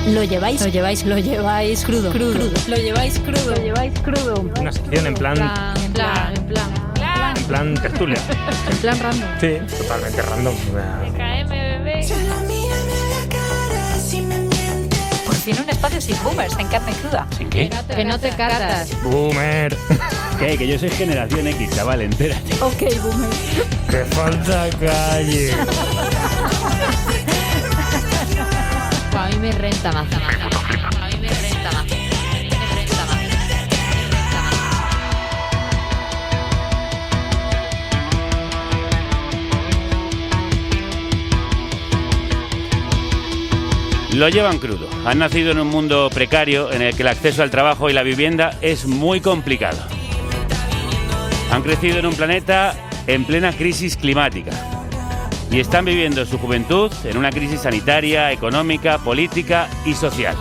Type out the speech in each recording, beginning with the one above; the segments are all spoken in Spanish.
Lo lleváis crudo. Lo lleváis crudo. Una sección en plan tertulia. En plan random. Sí, totalmente random. TKM, bebé. Por fin un espacio sin boomers en carne cruda. ¿Sin qué? Que no te catas. Boomer. ¿Qué? Que yo soy generación X, chaval, entérate. Ok, boomers. ¡Qué falta calle! A mí me renta más. Lo llevan crudo. Han nacido en un mundo precario en el que el acceso al trabajo y la vivienda es muy complicado. Han crecido en un planeta en plena crisis climática y están viviendo su juventud en una crisis sanitaria, económica, política y social.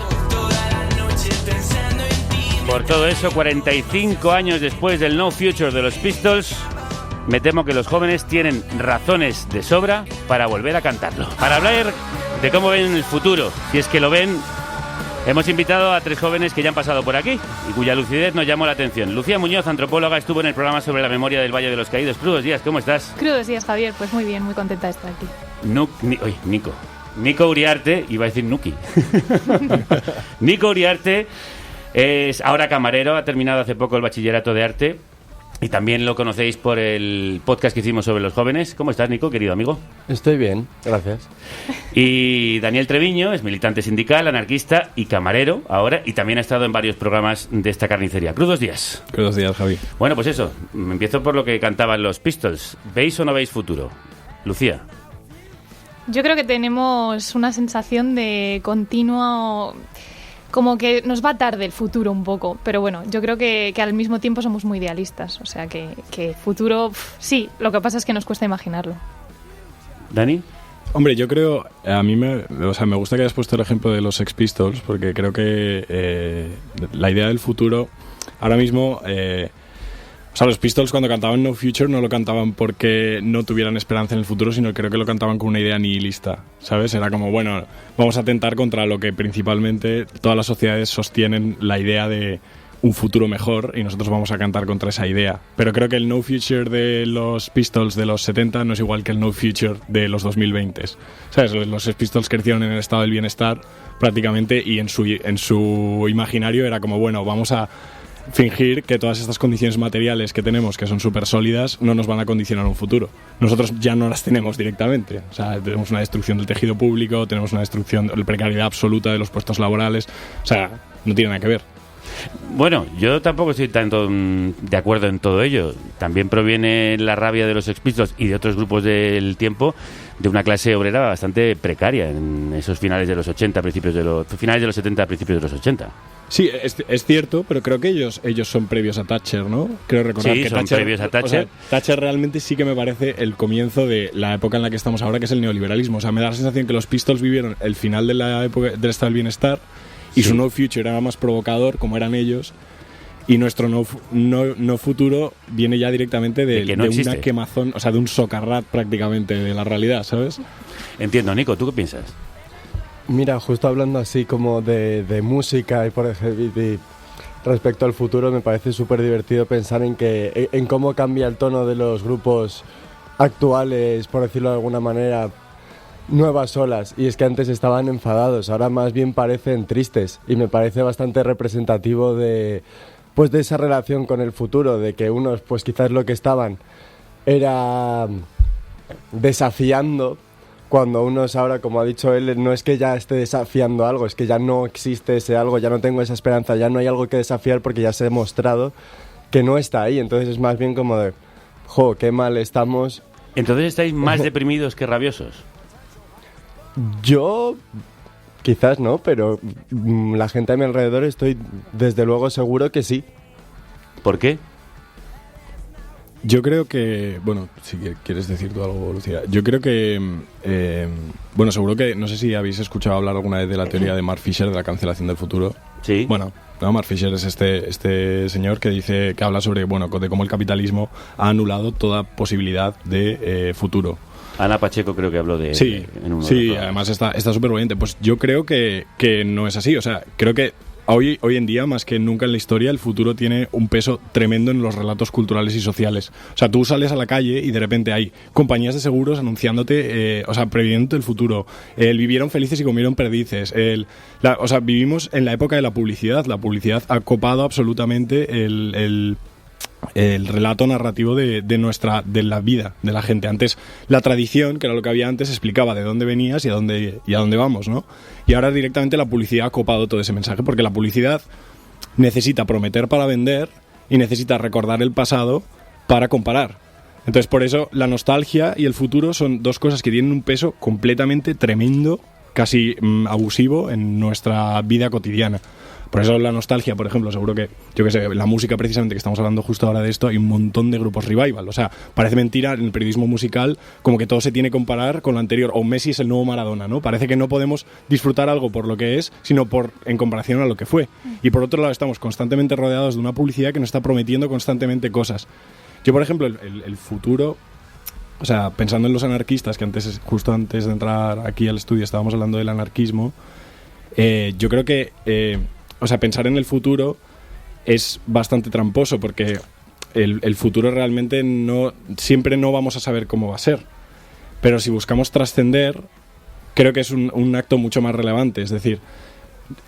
Por todo eso, 45 años después del No Future de los Pistols, me temo que los jóvenes tienen razones de sobra para volver a cantarlo. Para hablar de cómo ven el futuro, si es que lo ven, hemos invitado a 3 jóvenes que ya han pasado por aquí y cuya lucidez nos llamó la atención. Lucía Muñoz, antropóloga, estuvo en el programa sobre la memoria del Valle de los Caídos. Crudos días, ¿cómo estás? Crudos días, Javier. Pues muy bien, muy contenta de estar aquí. Nico Uriarte, iba a decir Nuki. Nico Uriarte es ahora camarero, ha terminado hace poco el bachillerato de arte y también lo conocéis por el podcast que hicimos sobre los jóvenes. ¿Cómo estás, Nico, querido amigo? Estoy bien, gracias. Y Daniel Treviño es militante sindical, anarquista y camarero ahora, y también ha estado en varios programas de esta carnicería. Crudos días. Crudos días, Javi. Bueno, pues eso, empiezo por lo que cantaban los Pistols. ¿Veis o no veis futuro? Lucía. Yo creo que tenemos una sensación de continuo... Como que nos va tarde el futuro un poco, pero bueno, yo creo que al mismo tiempo somos muy idealistas, o sea que futuro, sí, lo que pasa es que nos cuesta imaginarlo. ¿Dani? Hombre, yo creo, a mí me gusta que hayas puesto el ejemplo de los Sex Pistols, porque creo que la idea del futuro, ahora mismo, los Pistols cuando cantaban No Future no lo cantaban porque no tuvieran esperanza en el futuro, sino creo que lo cantaban con una idea nihilista, ¿sabes? Era como, bueno, vamos a atentar contra lo que principalmente todas las sociedades sostienen, la idea de un futuro mejor, y nosotros vamos a cantar contra esa idea. Pero creo que el No Future de los Pistols de los 70 no es igual que el No Future de los 2020, ¿sabes? Los Pistols crecieron en el estado del bienestar prácticamente, y en su imaginario era como, bueno, vamos a fingir que todas estas condiciones materiales que tenemos, que son súper sólidas, no nos van a condicionar un futuro. Nosotros ya no las tenemos directamente. O sea, tenemos una destrucción del tejido público, tenemos una destrucción de la precariedad absoluta de los puestos laborales. O sea, no tiene nada que ver. Bueno, yo tampoco estoy tanto de acuerdo en todo ello. También proviene la rabia de los Sex Pistols y de otros grupos del tiempo de una clase obrera bastante precaria en esos finales de los 80, finales de los 70, principios de los 80. Sí, es cierto, pero creo que ellos son previos a Thatcher, ¿no? Creo recordar sí, que son previos a Thatcher. O sea, Thatcher realmente sí que me parece el comienzo de la época en la que estamos ahora, que es el neoliberalismo. O sea, me da la sensación que los Pistols vivieron el final de la época del estado del bienestar y su No Future era más provocador, como eran ellos, y nuestro no futuro viene ya directamente de una quemazón, o sea, de un socarrat prácticamente de la realidad, ¿sabes? Entiendo, Nico, ¿tú qué piensas? Mira, justo hablando así como de música y por ejemplo respecto al futuro, me parece súper divertido pensar en cómo cambia el tono de los grupos actuales, por decirlo de alguna manera, nuevas olas. Y es que antes estaban enfadados, ahora más bien parecen tristes, y me parece bastante representativo de esa relación con el futuro, de que unos pues quizás lo que estaban era desafiando, cuando unos ahora, como ha dicho él, no es que ya esté desafiando algo, es que ya no existe ese algo, ya no tengo esa esperanza, ya no hay algo que desafiar porque ya se ha demostrado que no está ahí. Entonces es más bien como de, qué mal estamos. Entonces estáis más deprimidos que rabiosos. Yo quizás no, pero la gente a mi alrededor estoy desde luego seguro que sí. ¿Por qué? Yo creo que, bueno, si quieres decir tú algo, Lucía, yo creo que, bueno, seguro que, no sé si habéis escuchado hablar alguna vez de la teoría de Mark Fisher de la cancelación del futuro. Sí. Bueno, no, Mark Fisher es este señor que habla sobre, bueno, de cómo el capitalismo ha anulado toda posibilidad de futuro. Ana Pacheco creo que habló de Sí, en uno de los sí, programas. además está súper valiente. Pues yo creo que no es así. O sea, creo que hoy en día, más que nunca en la historia, el futuro tiene un peso tremendo en los relatos culturales y sociales. O sea, tú sales a la calle y de repente hay compañías de seguros anunciándote, previendo el futuro. Vivieron felices y comieron perdices. O sea, vivimos en la época de la publicidad. La publicidad ha copado absolutamente el relato narrativo de la vida de la gente. Antes la tradición, que era lo que había antes, explicaba de dónde venías y a dónde vamos, ¿no? Y ahora directamente la publicidad ha copado todo ese mensaje, porque la publicidad necesita prometer para vender y necesita recordar el pasado para comparar. Entonces, por eso la nostalgia y el futuro son dos cosas que tienen un peso completamente tremendo, casi abusivo en nuestra vida cotidiana. Por eso la nostalgia, por ejemplo, seguro que, yo que sé, la música precisamente, que estamos hablando justo ahora de esto, hay un montón de grupos revival. O sea, parece mentira en el periodismo musical como que todo se tiene que comparar con lo anterior, o Messi es el nuevo Maradona, ¿no? Parece que no podemos disfrutar algo por lo que es, sino en comparación a lo que fue. Y por otro lado estamos constantemente rodeados de una publicidad que nos está prometiendo constantemente cosas. Yo, por ejemplo, el futuro... O sea, pensando en los anarquistas, que justo antes de entrar aquí al estudio estábamos hablando del anarquismo, yo creo que... pensar en el futuro es bastante tramposo, porque el futuro realmente siempre no vamos a saber cómo va a ser. Pero si buscamos trascender, creo que es un acto mucho más relevante. Es decir,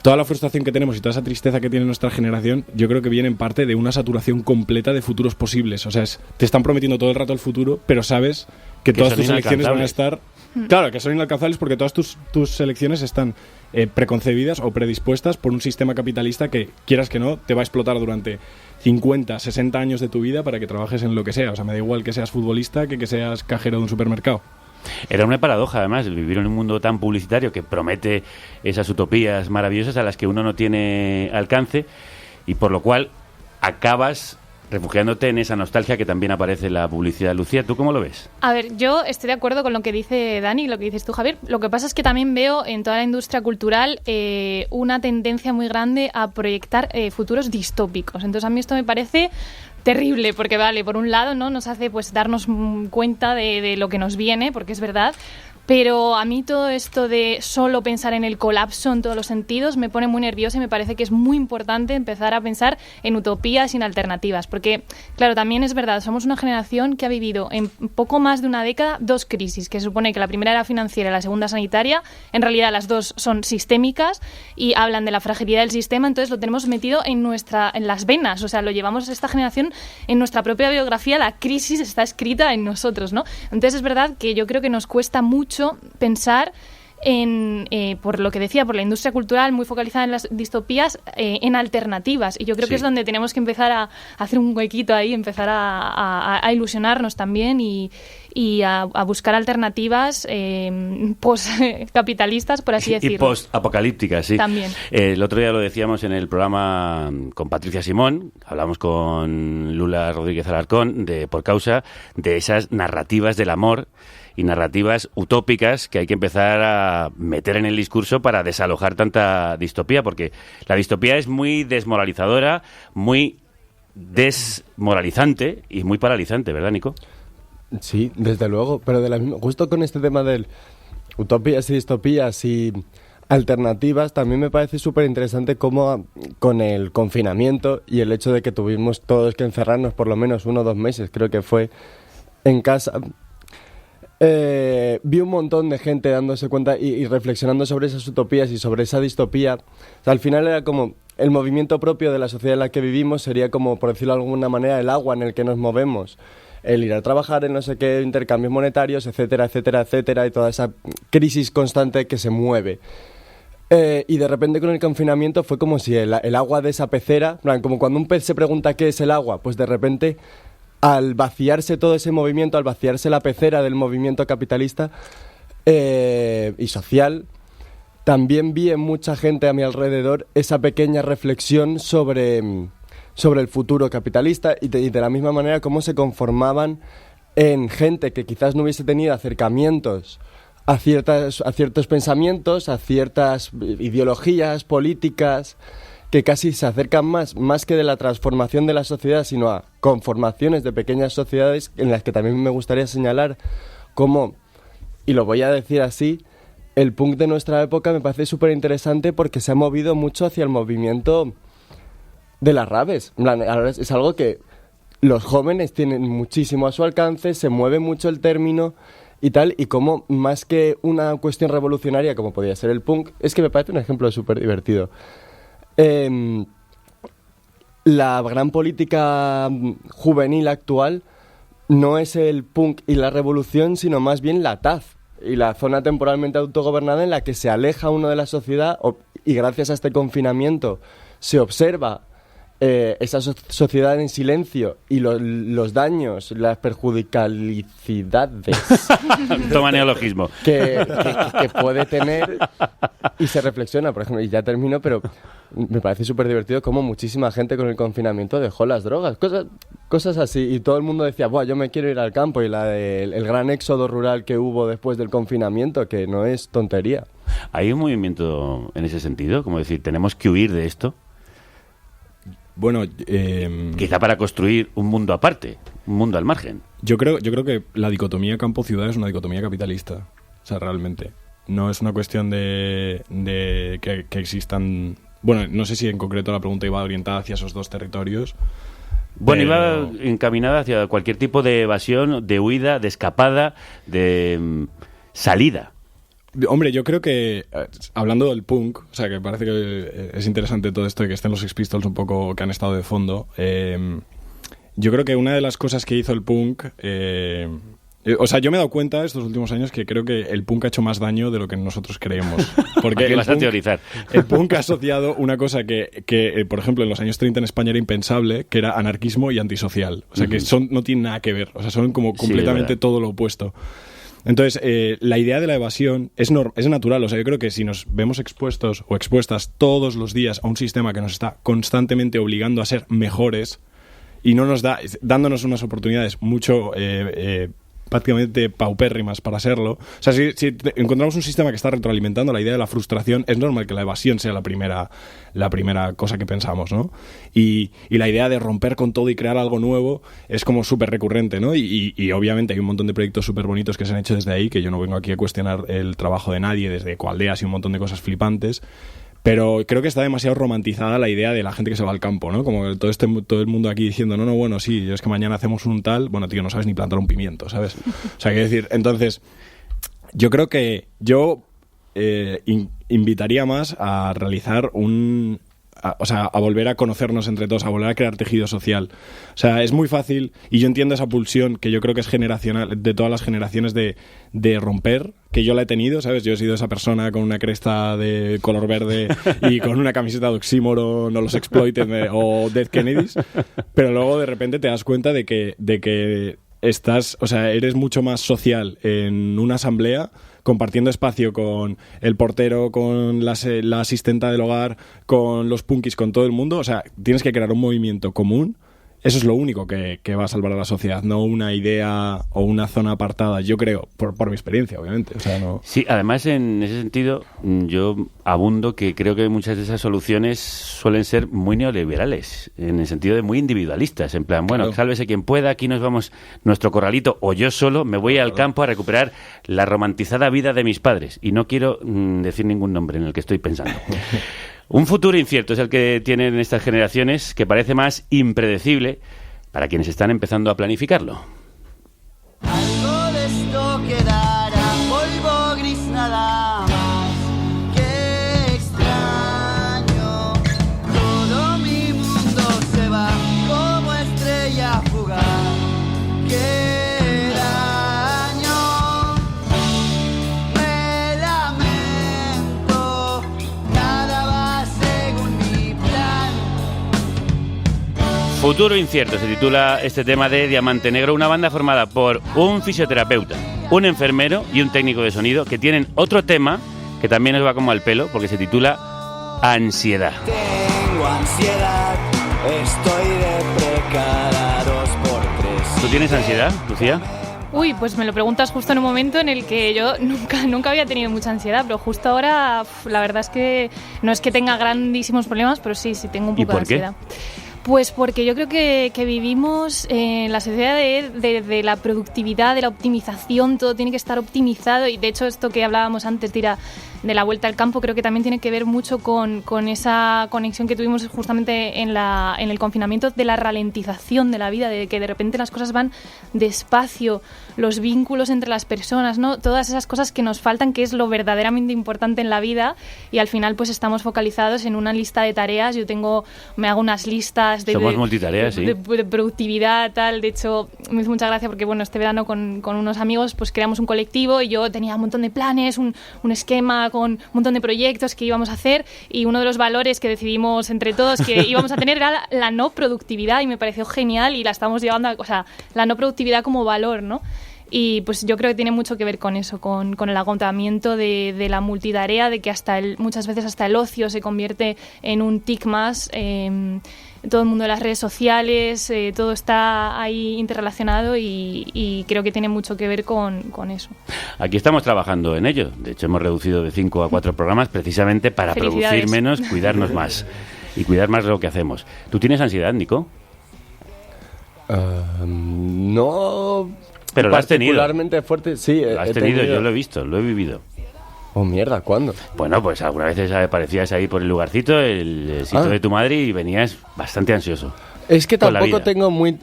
toda la frustración que tenemos y toda esa tristeza que tiene nuestra generación, yo creo que viene en parte de una saturación completa de futuros posibles. O sea, te están prometiendo todo el rato el futuro, pero sabes que todas tus elecciones van a estar... Claro, que son inalcanzables porque todas tus elecciones están preconcebidas o predispuestas por un sistema capitalista que, quieras que no, te va a explotar durante 50, 60 años de tu vida para que trabajes en lo que sea. O sea, me da igual que seas futbolista que seas cajero de un supermercado. Era una paradoja, además, vivir en un mundo tan publicitario que promete esas utopías maravillosas a las que uno no tiene alcance, y por lo cual acabas refugiándote en esa nostalgia que también aparece en la publicidad. Lucía, ¿tú cómo lo ves? A ver, yo estoy de acuerdo con lo que dice Dani y lo que dices tú, Javier. Lo que pasa es que también veo en toda la industria cultural una tendencia muy grande a proyectar futuros distópicos. Entonces a mí esto me parece terrible, porque vale, por un lado, ¿no?, nos hace pues darnos cuenta de lo que nos viene, porque es verdad. Pero a mí todo esto de solo pensar en el colapso en todos los sentidos me pone muy nerviosa, y me parece que es muy importante empezar a pensar en utopías y en alternativas. Porque, claro, también es verdad, somos una generación que ha vivido en poco más de una década 2 crisis, que se supone que la primera era financiera y la segunda sanitaria. En realidad las dos son sistémicas y hablan de la fragilidad del sistema, entonces lo tenemos metido en las venas. O sea, lo llevamos esta generación en nuestra propia biografía, la crisis está escrita en nosotros, ¿no? Entonces es verdad que yo creo que nos cuesta mucho pensar en, por lo que decía, por la industria cultural muy focalizada en las distopías, en alternativas. Y yo creo que es donde tenemos que empezar a hacer un huequito ahí, empezar a ilusionarnos también y a buscar alternativas post-capitalistas, por así decirlo. Y post-apocalípticas, sí. También. El otro día lo decíamos en el programa con Patricia Simón, hablamos con Lula Rodríguez Alarcón, por causa de esas narrativas del amor y narrativas utópicas que hay que empezar a meter en el discurso para desalojar tanta distopía, porque la distopía es muy desmoralizadora, muy desmoralizante y muy paralizante, ¿verdad, Nico? Sí, desde luego, pero justo con este tema del utopías y distopías y alternativas, también me parece súper interesante cómo con el confinamiento y el hecho de que tuvimos todos que encerrarnos por lo menos 1 o 2 meses, creo que fue, en casa, vi un montón de gente dándose cuenta y reflexionando sobre esas utopías y sobre esa distopía. O sea, al final era como el movimiento propio de la sociedad en la que vivimos, sería como, por decirlo de alguna manera, el agua en el que nos movemos, el ir a trabajar en no sé qué, intercambios monetarios, etcétera, etcétera, etcétera, y toda esa crisis constante que se mueve. Y de repente con el confinamiento fue como si el agua de esa pecera, como cuando un pez se pregunta qué es el agua, pues de repente, al vaciarse todo ese movimiento, al vaciarse la pecera del movimiento capitalista y social, también vi en mucha gente a mi alrededor esa pequeña reflexión sobre el futuro capitalista y de la misma manera cómo se conformaban en gente que quizás no hubiese tenido acercamientos a ciertos pensamientos, a ciertas ideologías políticas que casi se acercan más que de la transformación de la sociedad, sino a conformaciones de pequeñas sociedades en las que también me gustaría señalar cómo y lo voy a decir así, el punk de nuestra época me parece súper interesante porque se ha movido mucho hacia el movimiento de las raves. En plan, ahora es algo que los jóvenes tienen muchísimo a su alcance, se mueve mucho el término y tal, y como más que una cuestión revolucionaria como podía ser el punk, es que me parece un ejemplo súper divertido. La gran política juvenil actual no es el punk y la revolución, sino más bien la TAF y la zona temporalmente autogobernada en la que se aleja uno de la sociedad y gracias a este confinamiento se observa esa sociedad en silencio y los daños, las perjudicialidades Toma neologismo. que puede tener y se reflexiona, por ejemplo, y ya termino, pero me parece súper divertido cómo muchísima gente con el confinamiento dejó las drogas, cosas así, y todo el mundo decía, buah, yo me quiero ir al campo, y el gran éxodo rural que hubo después del confinamiento, que no es tontería. ¿Hay un movimiento en ese sentido? Como decir, ¿tenemos que huir de esto? Bueno, quizá para construir un mundo aparte, un mundo al margen. yo creo que la dicotomía campo-ciudad es una dicotomía capitalista. O sea, realmente. No es una cuestión de que existan... Bueno, no sé si en concreto la pregunta iba orientada hacia esos dos territorios. Bueno, pero... iba encaminada hacia cualquier tipo de evasión, de huida, de escapada, de salida. Hombre, yo creo que, hablando del punk, o sea, que parece que es interesante todo esto de que estén los Sex Pistols un poco, que han estado de fondo, yo creo que una de las cosas que hizo el punk... o sea, yo me he dado cuenta estos últimos años que creo que el punk ha hecho más daño de lo que nosotros creemos. Porque ¿Qué vas a teorizar? El punk ha asociado una cosa que, por ejemplo, en los años 30 en España era impensable, que era anarquismo y antisocial. O sea, que no tienen nada que ver. O sea, son como completamente todo lo opuesto. Entonces, la idea de la evasión es natural. O sea, yo creo que si nos vemos expuestos o expuestas todos los días a un sistema que nos está constantemente obligando a ser mejores y no nos dándonos unas oportunidades mucho prácticamente paupérrimas para serlo. O sea, si encontramos un sistema que está retroalimentando la idea de la frustración, es normal que la evasión sea la primera cosa que pensamos, ¿no? Y la idea de romper con todo y crear algo nuevo es como súper recurrente, ¿no? Y obviamente hay un montón de proyectos súper bonitos que se han hecho desde ahí, que yo no vengo aquí a cuestionar el trabajo de nadie, desde Ecoaldeas y un montón de cosas flipantes. Pero creo que está demasiado romantizada la idea de la gente que se va al campo, ¿no? Como todo el mundo aquí diciendo, no, bueno, sí, es que mañana hacemos un tal... Bueno, tío, no sabes ni plantar un pimiento, ¿sabes? O sea, quiero decir, entonces, yo creo que yo invitaría más a realizar a volver a conocernos entre todos, a volver a crear tejido social. O sea, es muy fácil, y yo entiendo esa pulsión que yo creo que es generacional, de todas las generaciones, de romper, que yo la he tenido, ¿sabes? Yo he sido esa persona con una cresta de color verde y con una camiseta de Oxímoron o los Exploited o Dead Kennedys, pero luego de repente te das cuenta de que estás, o sea, eres mucho más social en una asamblea, compartiendo espacio con el portero, con la asistenta del hogar, con los punkis, con todo el mundo. O sea, tienes que crear un movimiento común. Eso es lo único que va a salvar a la sociedad, no una idea o una zona apartada, yo creo, por mi experiencia, obviamente. O sea, no... Sí, además, en ese sentido, yo abundo que creo que muchas de esas soluciones suelen ser muy neoliberales, en el sentido de muy individualistas, en plan, bueno, sálvese quien pueda, aquí nos vamos nuestro corralito, o yo solo me voy al campo a recuperar la romantizada vida de mis padres. Y no quiero decir ningún nombre en el que estoy pensando. Un futuro incierto es el que tienen estas generaciones, que parece más impredecible para quienes están empezando a planificarlo. Algo de esto quedará, polvo gris nada más. Qué extraño, todo mi mundo se va como estrella fugaz. Qué daño, me lamento, nada va según mi plan. Futuro incierto se titula este tema de Diamante Negro, una banda formada por un fisioterapeuta, un enfermero y un técnico de sonido, que tienen otro tema que también os va como al pelo, porque se titula Ansiedad. Tengo ansiedad, estoy de cada 2x3. ¿Tú tienes ansiedad, Lucía? Uy, pues me lo preguntas justo en un momento en el que yo nunca había tenido mucha ansiedad, pero justo ahora la verdad es que no es que tenga grandísimos problemas, pero sí tengo un poco de ansiedad. Pues porque yo creo que vivimos en la sociedad de la productividad, de la optimización, todo tiene que estar optimizado y de hecho esto que hablábamos antes de la vuelta al campo creo que también tiene que ver mucho con esa conexión que tuvimos justamente en el confinamiento de la ralentización de la vida, de que de repente las cosas van despacio, los vínculos entre las personas, ¿no? Todas esas cosas que nos faltan, que es lo verdaderamente importante en la vida y al final pues estamos focalizados en una lista de tareas. Me hago unas listas Somos multitareas, sí. de productividad, tal. De hecho, me hizo mucha gracia porque bueno, este verano con unos amigos pues creamos un colectivo y yo tenía un montón de planes, un esquema con un montón de proyectos que íbamos a hacer y uno de los valores que decidimos entre todos que íbamos a tener era la no productividad y me pareció genial y la estamos llevando o sea, la no productividad como valor, ¿no? Y pues yo creo que tiene mucho que ver con eso, con el agotamiento de la multitarea, de que muchas veces hasta el ocio se convierte en un tic más, todo el mundo de las redes sociales, todo está ahí interrelacionado y creo que tiene mucho que ver con eso. Aquí estamos trabajando en ello, de hecho hemos reducido de 5 a 4 programas precisamente para producir menos, cuidarnos más y cuidar más lo que hacemos. ¿Tú tienes ansiedad, Nico? No... Pero lo has tenido. Particularmente fuerte, sí. Lo has tenido, yo lo he visto, lo he vivido. Oh, mierda, ¿cuándo? Bueno, pues alguna vez aparecías ahí por el lugarcito, el sitio de tu madre y venías bastante ansioso. Es que tampoco tengo muy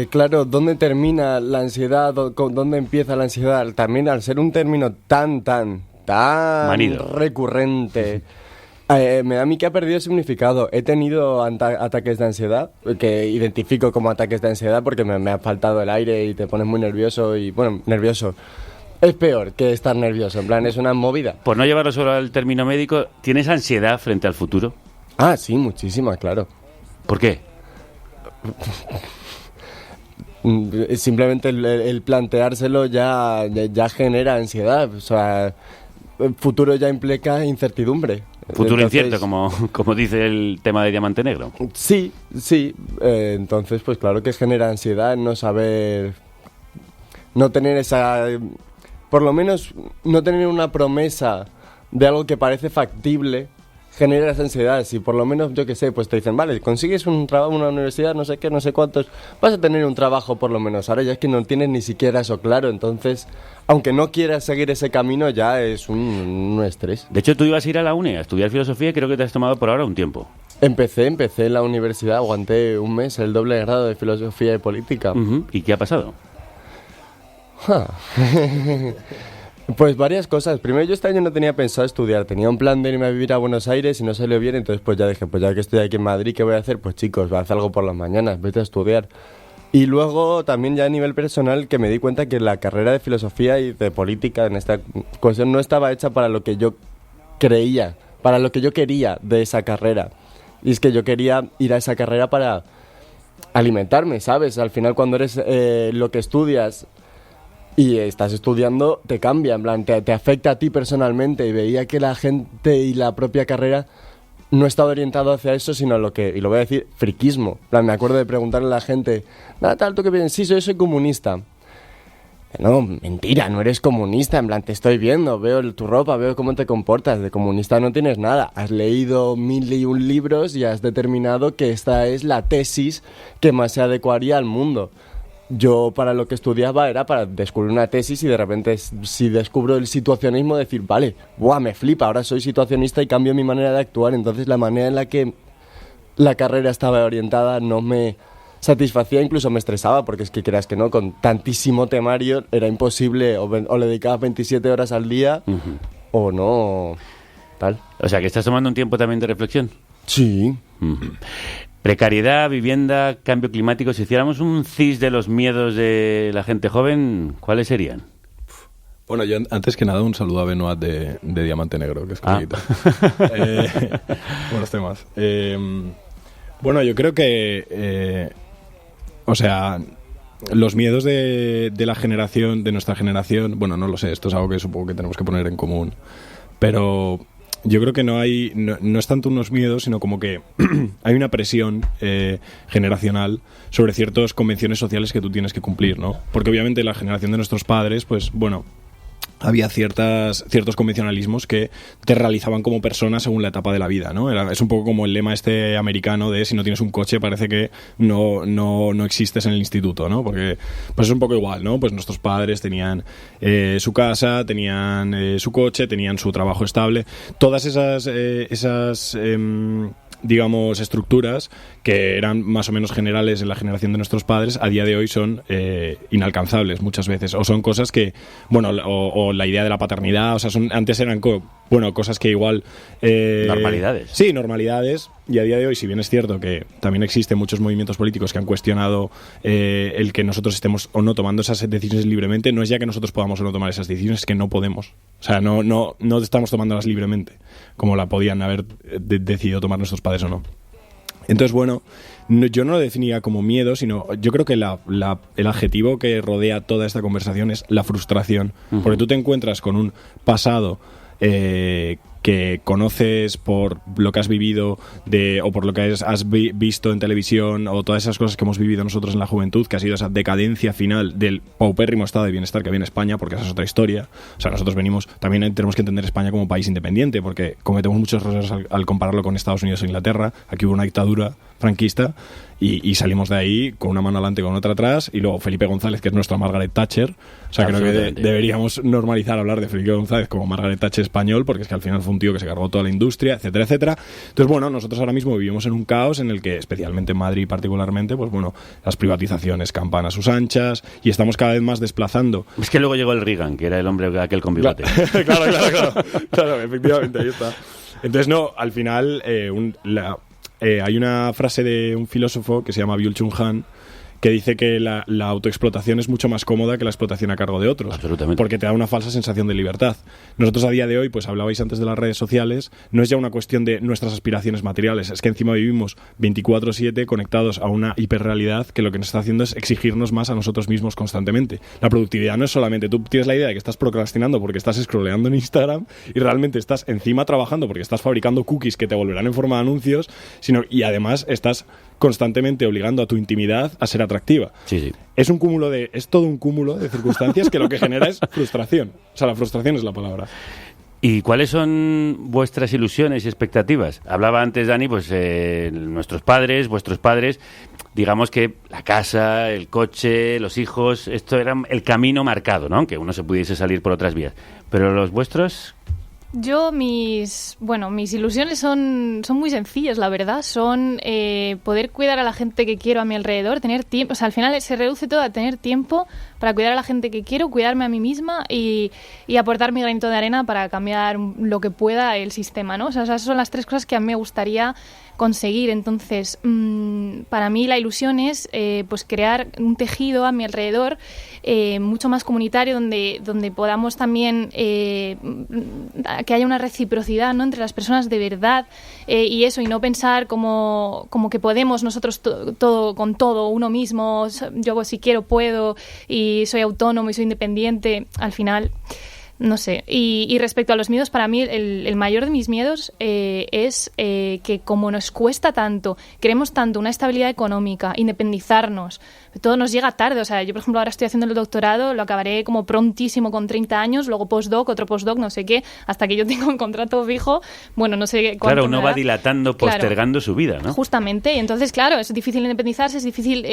claro dónde termina la ansiedad, dónde empieza la ansiedad. También al ser un término tan manido, recurrente... me da a mí que ha perdido significado. He tenido ataques de ansiedad, que identifico como ataques de ansiedad porque me ha faltado el aire y te pones muy nervioso y, bueno, nervioso. Es peor que estar nervioso, en plan, es una movida. Por no llevarlo solo al término médico, ¿tienes ansiedad frente al futuro? Ah, sí, muchísima, claro. ¿Por qué? Simplemente el planteárselo ya genera ansiedad. O sea, el futuro ya implica incertidumbre. Futuro incierto, como dice el tema de Diamante Negro. Sí. Entonces, pues claro que genera ansiedad no saber... No tener esa... Por lo menos no tener una promesa de algo que parece factible genera esa ansiedad. Si por lo menos, yo qué sé, pues te dicen, vale, consigues un trabajo en una universidad, no sé qué, no sé cuántos, vas a tener un trabajo por lo menos. Ahora ya es que no tienes ni siquiera eso claro, entonces, aunque no quieras seguir ese camino, ya es un estrés. De hecho, tú ibas a ir a la uni a estudiar filosofía y creo que te has tomado por ahora un tiempo. Empecé en la universidad, aguanté un mes el doble grado de filosofía y política. ¿Y qué ha pasado? Pues varias cosas. Primero, yo este año no tenía pensado estudiar. Tenía un plan de irme a vivir a Buenos Aires y no salió bien. Entonces pues ya dije, pues ya que estoy aquí en Madrid, ¿qué voy a hacer? Pues chicos, voy a hacer algo por las mañanas, vete a estudiar. Y luego también ya a nivel personal que me di cuenta que la carrera de filosofía y de política en esta cuestión no estaba hecha para lo que yo creía, para lo que yo quería de esa carrera. Y es que yo quería ir a esa carrera para alimentarme, ¿sabes? Al final cuando eres lo que estudias... Y estás estudiando, te cambia, en plan, te afecta a ti personalmente. Y veía que la gente y la propia carrera no estaba orientado hacia eso, sino a lo que, y lo voy a decir, friquismo. En plan, me acuerdo de preguntarle a la gente, nada, tal, ¿tú qué piensas? Sí, soy comunista. No, mentira, no eres comunista, en plan, te estoy viendo, veo tu ropa, veo cómo te comportas. De comunista no tienes nada. Has leído 1001 libros y has determinado que esta es la tesis que más se adecuaría al mundo. Yo para lo que estudiaba era para descubrir una tesis y de repente si descubro el situacionismo decir, vale, ¡buah, me flipa! Ahora soy situacionista y cambio mi manera de actuar. Entonces la manera en la que la carrera estaba orientada no me satisfacía, incluso me estresaba, porque es que creas que no, con tantísimo temario era imposible, o le dedicabas 27 horas al día o no, tal. O sea, que estás tomando un tiempo también de reflexión. Sí. Precariedad, vivienda, cambio climático. Si hiciéramos un CIS de los miedos de la gente joven, ¿cuáles serían? Bueno, yo antes que nada un saludo a Benoit de Diamante Negro, que es coleguita. Buenos temas. Bueno, yo creo que... o sea, los miedos de la generación, de nuestra generación... Bueno, no lo sé, esto es algo que supongo que tenemos que poner en común. Pero... Yo creo que no es tanto unos miedos, sino como que hay una presión generacional sobre ciertas convenciones sociales que tú tienes que cumplir, ¿no? Porque obviamente la generación de nuestros padres, pues bueno, había ciertos convencionalismos que te realizaban como persona según la etapa de la vida, ¿no? Es un poco como el lema este americano de si no tienes un coche parece que no existes en el instituto, ¿no? Porque pues es un poco igual, ¿no? Pues nuestros padres tenían su casa, tenían su coche, tenían su trabajo estable. Todas esas digamos, estructuras que eran más o menos generales en la generación de nuestros padres, a día de hoy son inalcanzables muchas veces, o son cosas que, bueno, o la idea de la paternidad, o sea, antes eran cosas que igual... normalidades. Sí, normalidades, y a día de hoy, si bien es cierto que también existen muchos movimientos políticos que han cuestionado el que nosotros estemos o no tomando esas decisiones libremente, no es ya que nosotros podamos o no tomar esas decisiones, es que no podemos. O sea, no estamos tomándolas libremente, como la podían haber decidido tomar nuestros padres o no. Entonces, bueno, yo no lo definía como miedo, sino yo creo que el adjetivo que rodea toda esta conversación es la frustración. Uh-huh. Porque tú te encuentras con un pasado que conoces por lo que has vivido o por lo que has visto en televisión, o todas esas cosas que hemos vivido nosotros en la juventud, que ha sido esa decadencia final del paupérrimo estado de bienestar que había en España, porque esa es otra historia. O sea, nosotros también tenemos que entender España como país independiente, porque cometemos muchos errores al compararlo con Estados Unidos e Inglaterra. Aquí hubo una dictadura franquista y salimos de ahí con una mano adelante y con otra atrás, y luego Felipe González, que es nuestra Margaret Thatcher. O sea, creo que deberíamos normalizar hablar de Felipe González como Margaret Thatcher español, porque es que al final fue un tío que se cargó toda la industria, etcétera, etcétera. Entonces, bueno, nosotros ahora mismo vivimos en un caos en el que, especialmente en Madrid particularmente, pues bueno, las privatizaciones campan a sus anchas y estamos cada vez más desplazando. Es que luego llegó el Reagan, que era el hombre aquel con bigote. Claro, efectivamente, ahí está. Entonces, no, al final hay una frase de un filósofo que se llama Byung-Chul Han, que dice que la autoexplotación es mucho más cómoda que la explotación a cargo de otros. Absolutamente. Porque te da una falsa sensación de libertad. Nosotros a día de hoy, pues hablabais antes de las redes sociales, no es ya una cuestión de nuestras aspiraciones materiales, es que encima vivimos 24/7 conectados a una hiperrealidad que lo que nos está haciendo es exigirnos más a nosotros mismos constantemente. La productividad no es solamente, tú tienes la idea de que estás procrastinando porque estás scrolleando en Instagram y realmente estás encima trabajando porque estás fabricando cookies que te volverán en forma de anuncios, y además estás constantemente obligando a tu intimidad a ser atractiva. Sí. Es todo un cúmulo de circunstancias que lo que genera es frustración. O sea, la frustración es la palabra. ¿Y cuáles son vuestras ilusiones y expectativas? Hablaba antes, Dani, pues vuestros padres, digamos que la casa, el coche, los hijos, esto era el camino marcado, ¿no? Aunque uno se pudiese salir por otras vías. Pero los vuestros... Yo, mis ilusiones son muy sencillas, la verdad. Son poder cuidar a la gente que quiero a mi alrededor, tener tiempo. O sea, al final se reduce todo a tener tiempo para cuidar a la gente que quiero, cuidarme a mí misma y aportar mi granito de arena para cambiar lo que pueda el sistema, ¿no? O sea, esas son las tres cosas que a mí me gustaría conseguir. Entonces, para mí la ilusión es pues crear un tejido a mi alrededor mucho más comunitario, donde podamos también que haya una reciprocidad, ¿no?, entre las personas de verdad, y no pensar como que podemos nosotros todo con todo, uno mismo, yo si quiero puedo y soy autónomo y soy independiente. Al final, no sé. Y respecto a los miedos, para mí el mayor de mis miedos es que como nos cuesta tanto, queremos tanto una estabilidad económica, independizarnos, todo nos llega tarde. O sea, yo por ejemplo ahora estoy haciendo el doctorado, lo acabaré como prontísimo con 30 años, luego postdoc, otro postdoc, no sé qué, hasta que yo tenga un contrato fijo, bueno, no sé cuánto. Claro, uno va dilatando, postergando su vida, ¿no? Justamente, y entonces claro, es difícil independizarse, es difícil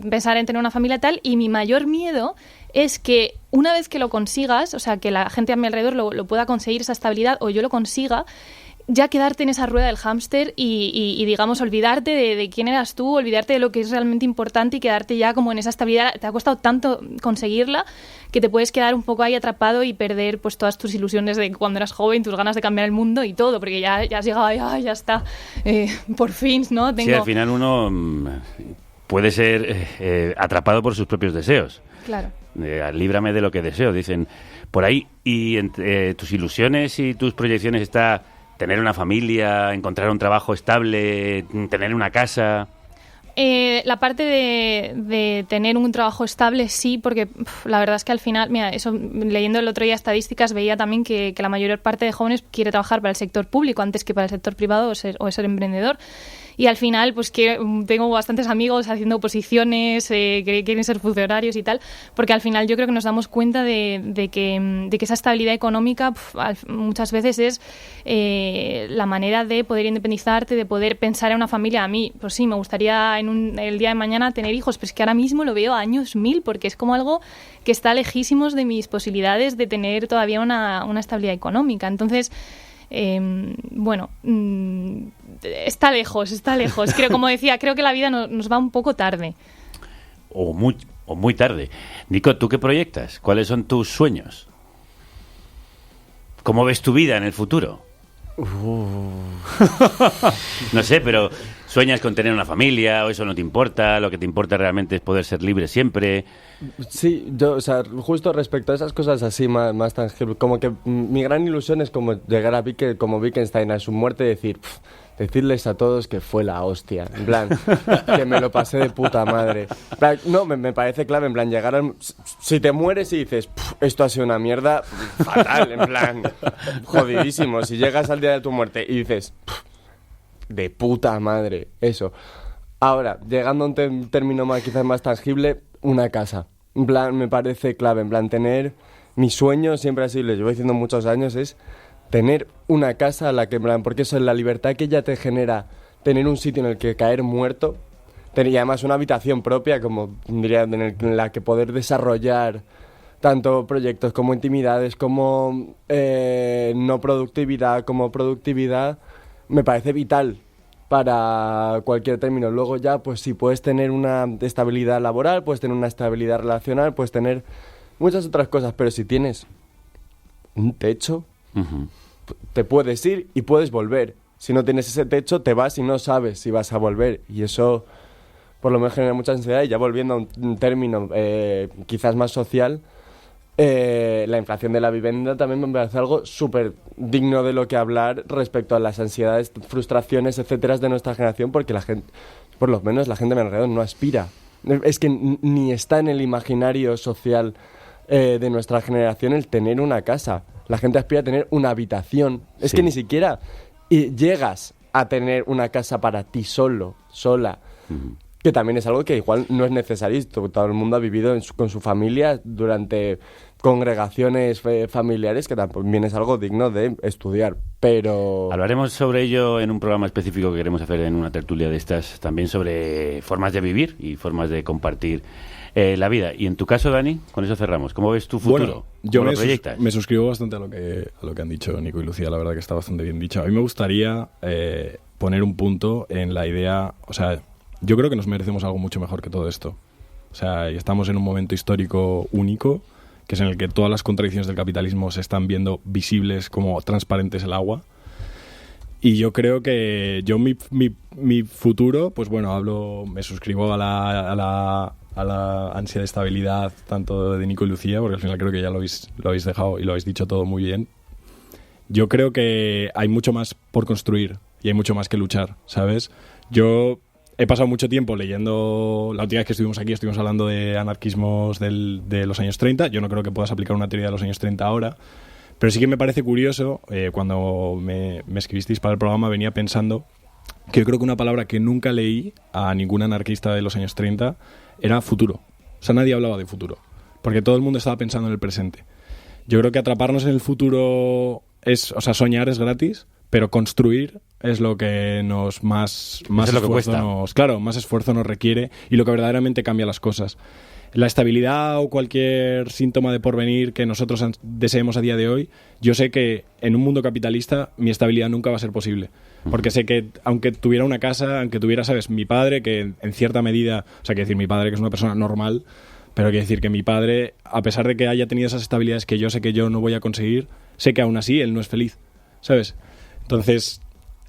pensar en tener una familia tal, y mi mayor miedo es que una vez que lo consigas, o sea, que la gente a mi alrededor lo pueda conseguir, esa estabilidad, o yo lo consiga, ya quedarte en esa rueda del hámster y digamos, olvidarte de quién eras tú, olvidarte de lo que es realmente importante y quedarte ya como en esa estabilidad. Te ha costado tanto conseguirla que te puedes quedar un poco ahí atrapado y perder pues todas tus ilusiones de cuando eras joven, tus ganas de cambiar el mundo y todo, porque ya has llegado, ya está, por fin, ¿no? Sí, al final uno puede ser atrapado por sus propios deseos. Claro. Líbrame de lo que deseo, dicen por ahí. Y entre tus ilusiones y tus proyecciones está tener una familia, encontrar un trabajo estable, tener una casa. La parte de tener un trabajo estable, sí, porque la verdad es que al final, mira, eso, leyendo el otro día estadísticas, veía también que la mayor parte de jóvenes quiere trabajar para el sector público antes que para el sector privado o ser emprendedor. Y al final, pues que tengo bastantes amigos haciendo oposiciones, que quieren ser funcionarios y tal, porque al final yo creo que nos damos cuenta de que esa estabilidad económica muchas veces es la manera de poder independizarte, de poder pensar en una familia. A mí, pues sí, me gustaría el día de mañana tener hijos, pero es que ahora mismo lo veo a años 1000, porque es como algo que está lejísimos de mis posibilidades de tener todavía una estabilidad económica. Entonces, bueno, está lejos. Creo, como decía, creo que la vida nos va un poco tarde. O muy tarde. Nico, ¿tú qué proyectas? ¿Cuáles son tus sueños? ¿Cómo ves tu vida en el futuro? No sé, pero ¿sueñas con tener una familia o eso no te importa? ¿Lo que te importa realmente es poder ser libre siempre? Sí, yo, o sea, justo respecto a esas cosas así más tangibles, como que mi gran ilusión es como llegar a como Wittgenstein a su muerte y decirles a todos que fue la hostia, en plan, que me lo pasé de puta madre. En plan, no, me parece clave, en plan, llegar al... Si te mueres y dices, esto ha sido una mierda, fatal, en plan, jodidísimo. Si llegas al día de tu muerte y dices, de puta madre, eso. Ahora, llegando a un término quizás más tangible, una casa. En plan, me parece clave, en plan, tener... Mi sueño siempre así, lo llevo diciendo muchos años, es tener una casa a la que, en plan, porque eso es la libertad que ya te genera tener un sitio en el que caer muerto, y además una habitación propia, como diría, en la que poder desarrollar tanto proyectos como intimidades, como no productividad, como productividad, me parece vital para cualquier término. Luego ya, pues si puedes tener una estabilidad laboral, puedes tener una estabilidad relacional, puedes tener muchas otras cosas, pero si tienes un techo, te puedes ir y puedes volver. Si no tienes ese techo, te vas y no sabes si vas a volver. Y eso, por lo menos, genera mucha ansiedad. Y ya volviendo a un término quizás más social, la inflación de la vivienda también me parece algo súper digno de lo que hablar respecto a las ansiedades, frustraciones, etcétera, de nuestra generación, porque la gente, por lo menos la gente de mi alrededor, no aspira. Es que ni está en el imaginario social de nuestra generación el tener una casa. La gente aspira a tener una habitación. Es que ni siquiera llegas a tener una casa para ti solo, sola. Que también es algo que igual no es necesario. Todo el mundo ha vivido con su familia durante congregaciones familiares, que también es algo digno de estudiar. Pero hablaremos sobre ello en un programa específico que queremos hacer en una tertulia de estas, también sobre formas de vivir y formas de compartir la vida. Y en tu caso, Dani, con eso cerramos. ¿Cómo ves tu futuro? Bueno, yo ¿Cómo lo proyectas? Me suscribo bastante a lo que han dicho Nico y Lucía. La verdad que está bastante bien dicho. A mí me gustaría poner un punto en la idea... O sea, yo creo que nos merecemos algo mucho mejor que todo esto. O sea, estamos en un momento histórico único, que es en el que todas las contradicciones del capitalismo se están viendo visibles como transparentes el agua. Y yo creo que mi futuro, pues bueno, me suscribo a la ansia de estabilidad tanto de Nico y Lucía, porque al final creo que ya lo habéis dejado y lo habéis dicho todo muy bien. Yo creo que hay mucho más por construir y hay mucho más que luchar, ¿sabes? Yo he pasado mucho tiempo leyendo... La última vez que estuvimos aquí estuvimos hablando de anarquismos de los años 30. Yo no creo que puedas aplicar una teoría de los años 30 ahora, pero sí que me parece curioso, cuando me escribisteis para el programa venía pensando que yo creo que una palabra que nunca leí a ningún anarquista de los años 30 era futuro. O sea, nadie hablaba de futuro, porque todo el mundo estaba pensando en el presente. Yo creo que atraparnos en el futuro soñar es gratis, pero construir es lo que más esfuerzo nos requiere y lo que verdaderamente cambia las cosas. La estabilidad o cualquier síntoma de porvenir que nosotros deseemos a día de hoy, yo sé que en un mundo capitalista mi estabilidad nunca va a ser posible. Porque sé que aunque tuviera una casa, aunque tuviera, ¿sabes? Mi padre, que en cierta medida, o sea, quiero decir, mi padre que es una persona normal, pero quiero decir que mi padre, a pesar de que haya tenido esas estabilidades que yo sé que yo no voy a conseguir, sé que aún así él no es feliz, ¿sabes? Entonces,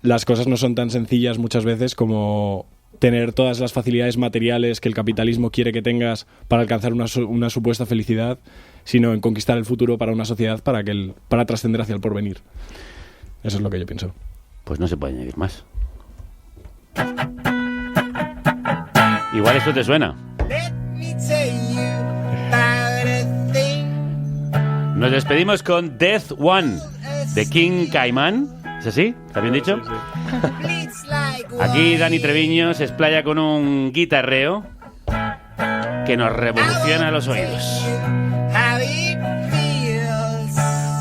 las cosas no son tan sencillas muchas veces como tener todas las facilidades materiales que el capitalismo quiere que tengas para alcanzar una supuesta felicidad, sino en conquistar el futuro para una sociedad para trascender hacia el porvenir. Eso es lo que yo pienso. Pues no se puede añadir más. Igual esto te suena. Nos despedimos con Death One de King Caimán. ¿Es así? ¿Está bien dicho? Sí. Aquí Dani Treviño se explaya con un guitarreo que nos revoluciona los oídos.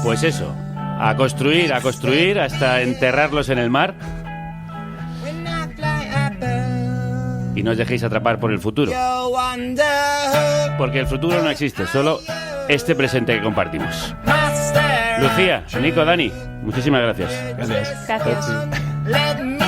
Pues eso, a construir hasta enterrarlos en el mar. Y no os dejéis atrapar por el futuro. Porque el futuro no existe, solo este presente que compartimos. Lucía, Nico, Dani, muchísimas gracias. Gracias. Gracias. Let me